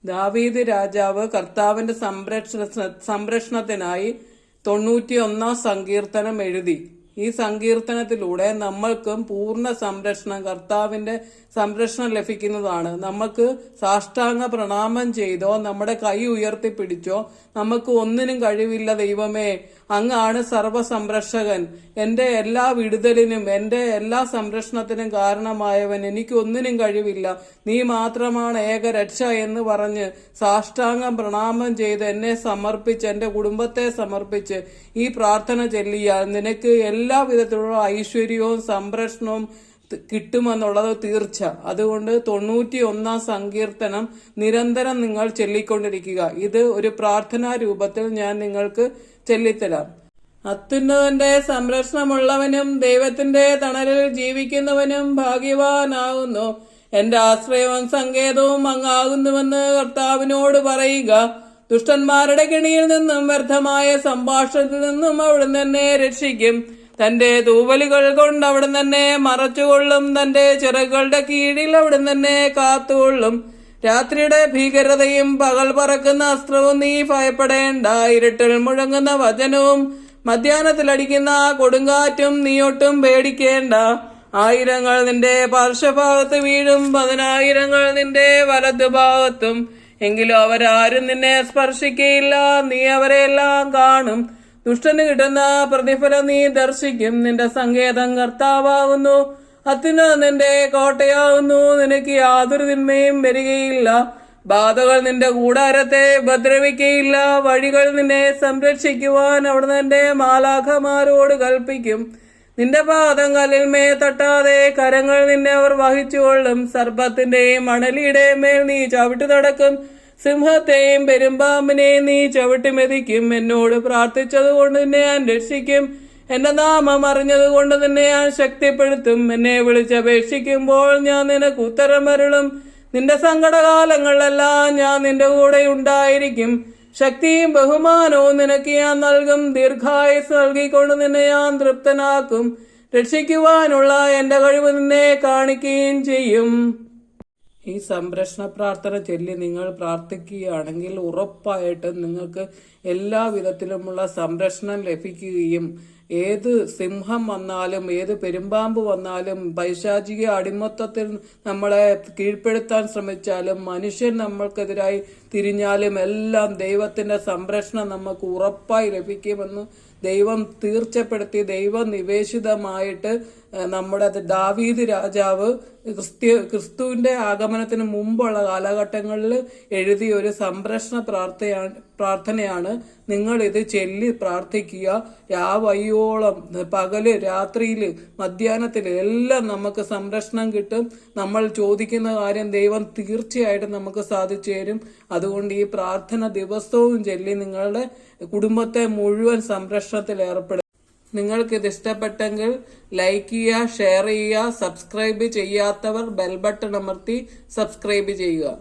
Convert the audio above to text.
ദാവീദ് രാജാവ് കർത്താവിന്റെ സംരക്ഷണത്തിനായി 91 സങ്കീർത്തനം എഴുതി. ഈ സങ്കീർത്തനത്തിലൂടെ നമ്മൾക്കും പൂർണ്ണ സംരക്ഷണം, കർത്താവിന്റെ സംരക്ഷണം ലഭിക്കുന്നതാണ്. നമുക്ക് സാഷ്ടാംഗ പ്രണാമം ചെയ്തോ നമ്മുടെ കൈ ഉയർത്തിപ്പിടിച്ചോ നമുക്ക് ഒന്നിനും കഴിവില്ല ദൈവമേ, അങ്ങാണ് സർവസംരക്ഷകൻ, എന്റെ എല്ലാ വിടുതലിനും എന്റെ എല്ലാ സംരക്ഷണത്തിനും കാരണമായവൻ, എനിക്ക് ഒന്നിനും കഴിവില്ല, നീ മാത്രമാണ് ഏക രക്ഷ എന്ന് പറഞ്ഞ് സാഷ്ടാംഗം പ്രണാമം ചെയ്ത് എന്നെ സമർപ്പിച്ച് എന്റെ കുടുംബത്തെ സമർപ്പിച്ച് ഈ പ്രാർത്ഥന ചൊല്ലിയാൽ നിനക്ക് എല്ലാ വിധത്തിലുള്ള ഐശ്വര്യവും സംരക്ഷണവും കിട്ടുമെന്നുള്ളത് തീർച്ച. അതുകൊണ്ട് 91 സങ്കീർത്തനം നിരന്തരം നിങ്ങൾ ചൊല്ലിക്കൊണ്ടിരിക്കുക. ഇത് ഒരു പ്രാർത്ഥനാ രൂപത്തിൽ ഞാൻ നിങ്ങൾക്ക് ചൊല്ലിത്തരാം. അത്യുന്നതന്റെ സംരക്ഷണമുള്ളവനും ദൈവത്തിന്റെ തണലിൽ ജീവിക്കുന്നവനും ഭാഗ്യവാനാകുന്നു. എന്റെ ആശ്രയവും സങ്കേതവും അങ്ങാകുന്നുവെന്ന് കർത്താവിനോട് പറയുക. ദുഷ്ടന്മാരുടെ കെണിയിൽ നിന്നും വ്യർത്ഥമായ സംഭാഷണത്തിൽ നിന്നും അവിടുന്ന് എന്നെ രക്ഷിക്കും. തന്റെ തൂവലുകൾ കൊണ്ട് അവിടുന്ന് തന്നെ മറച്ചുകൊള്ളും. തന്റെ ചിറകുകളുടെ കീഴിൽ അവിടുന്ന് തന്നെ കാത്തുകൊള്ളും. രാത്രിയുടെ ഭീകരതയും പകൽ പറക്കുന്ന അസ്ത്രവും നീ ഭയപ്പെടേണ്ട. ഇരുട്ടിൽ മുഴങ്ങുന്ന വചനവും മധ്യാഹ്നത്തിലടിക്കുന്ന കൊടുങ്കാറ്റും നീ ഒട്ടും പേടിക്കേണ്ട. 1000 നിന്റെ പാർശ്വഭാഗത്ത് വീഴും, 10,000 നിന്റെ വലതുഭാഗത്തും, എങ്കിലും അവരാരും നിന്നെ സ്പർശിക്കയില്ല. നീ അവരെല്ലാം കാണും. ദുഷ്ടന് കിട്ടുന്ന പ്രതിഫലം നീ ദർശിക്കും. നിന്റെ സങ്കേതം കർത്താവാകുന്നു, അത്യുന്നതൻ നിന്റെ കോട്ടയാകുന്നു. നിനക്ക് യാതൊരു തിന്മയും വരികയില്ല. ബാധകൾ നിന്റെ കൂടാരത്തെ ഉപദ്രവിക്കയില്ല. വഴികൾ നിന്നെ സംരക്ഷിക്കുവാൻ അവിടുന്ന് നിന്റെ മാലാഖമാരോട് കൽപ്പിക്കും. നിന്റെ പാദം കല്ലിന്മേ തട്ടാതെ കരങ്ങൾ നിന്നെ അവർ വഹിച്ചുകൊള്ളും. സർപ്പത്തിന്റെയും അണലിയുടെയും മേൽ നീ ചവിട്ടി നടക്കും. സിംഹത്തെയും പെരുമ്പാമ്പിനെയും നീ ചവിട്ടി മെതിക്കും. എന്നോട് പ്രാർത്ഥിച്ചതുകൊണ്ട് നിന്നെ ഞാൻ രക്ഷിക്കും. എന്റെ നാമം അറിഞ്ഞതുകൊണ്ട് നിന്നെ ഞാൻ ശക്തിപ്പെടുത്തും. എന്നെ വിളിച്ചപേക്ഷിക്കുമ്പോൾ ഞാൻ നിനക്ക് ഉത്തരം അരുളും. നിന്റെ സങ്കടകാലങ്ങളിലെല്ലാം ഞാൻ നിന്റെ കൂടെ ഉണ്ടായിരിക്കും. ശക്തിയും ബഹുമാനവും നിനക്ക് ഞാൻ നൽകും. ദീർഘായുസ് നൽകിക്കൊണ്ട് നിന്നെ ഞാൻ തൃപ്തനാക്കും. രക്ഷിക്കുവാനുള്ള എന്റെ കഴിവ് നിന്നെ കാണിക്കുകയും ചെയ്യും. ഈ സംരക്ഷണ പ്രാർത്ഥന ചൊല്ലി നിങ്ങൾ പ്രാർത്ഥിക്കുകയാണെങ്കിൽ ഉറപ്പായിട്ടും നിങ്ങൾക്ക് എല്ലാ വിധത്തിലുമുള്ള സംരക്ഷണം ലഭിക്കുകയും ഏത് സിംഹം വന്നാലും ഏത് പെരുമ്പാമ്പ് വന്നാലും പൈശാചിക അടിമത്തത്തിൽ നമ്മളെ കീഴ്പ്പെടുത്താൻ ശ്രമിച്ചാലും മനുഷ്യൻ നമ്മൾക്കെതിരായി തിരിഞ്ഞാലും എല്ലാം ദൈവത്തിന്റെ സംരക്ഷണം നമുക്ക് ഉറപ്പായി ലഭിക്കുമെന്ന് ദൈവം തീർച്ചപ്പെടുത്തി ദൈവം നിവേശിതമായിട്ട് നമ്മുടെ ദാവീദ് രാജാവ് ക്രിസ്തുവിന്റെ ആഗമനത്തിന് മുമ്പുള്ള കാലഘട്ടങ്ങളിൽ എഴുതിയ ഒരു സംരക്ഷണ പ്രാർത്ഥനയാണ്. നിങ്ങൾ ഇത് ചൊല്ലി പ്രാർത്ഥിക്കുക. രാവയ്യോളം, പകല്, രാത്രിയില്, മധ്യാഹ്നത്തില് എല്ലാം നമുക്ക് സംരക്ഷണം കിട്ടും. നമ്മൾ ചോദിക്കുന്ന കാര്യം ദൈവം തീർച്ചയായിട്ടും നമുക്ക് സാധിച്ചു തരും. അതുകൊണ്ട് ഈ പ്രാർത്ഥന ദിവസവും ചൊല്ലി നിങ്ങളുടെ കുടുംബത്തെ മുഴുവൻ സംരക്ഷണത്തിൽ ഏർപ്പെടും. നിങ്ങൾക്കിത് ഇഷ്ടപ്പെട്ടെങ്കിൽ ലൈക്ക് ചെയ്യുക, ഷെയർ ചെയ്യുക, സബ്സ്ക്രൈബ് ചെയ്യാത്തവർ ബെൽ ബട്ടൺ അമർത്തി സബ്സ്ക്രൈബ് ചെയ്യുക.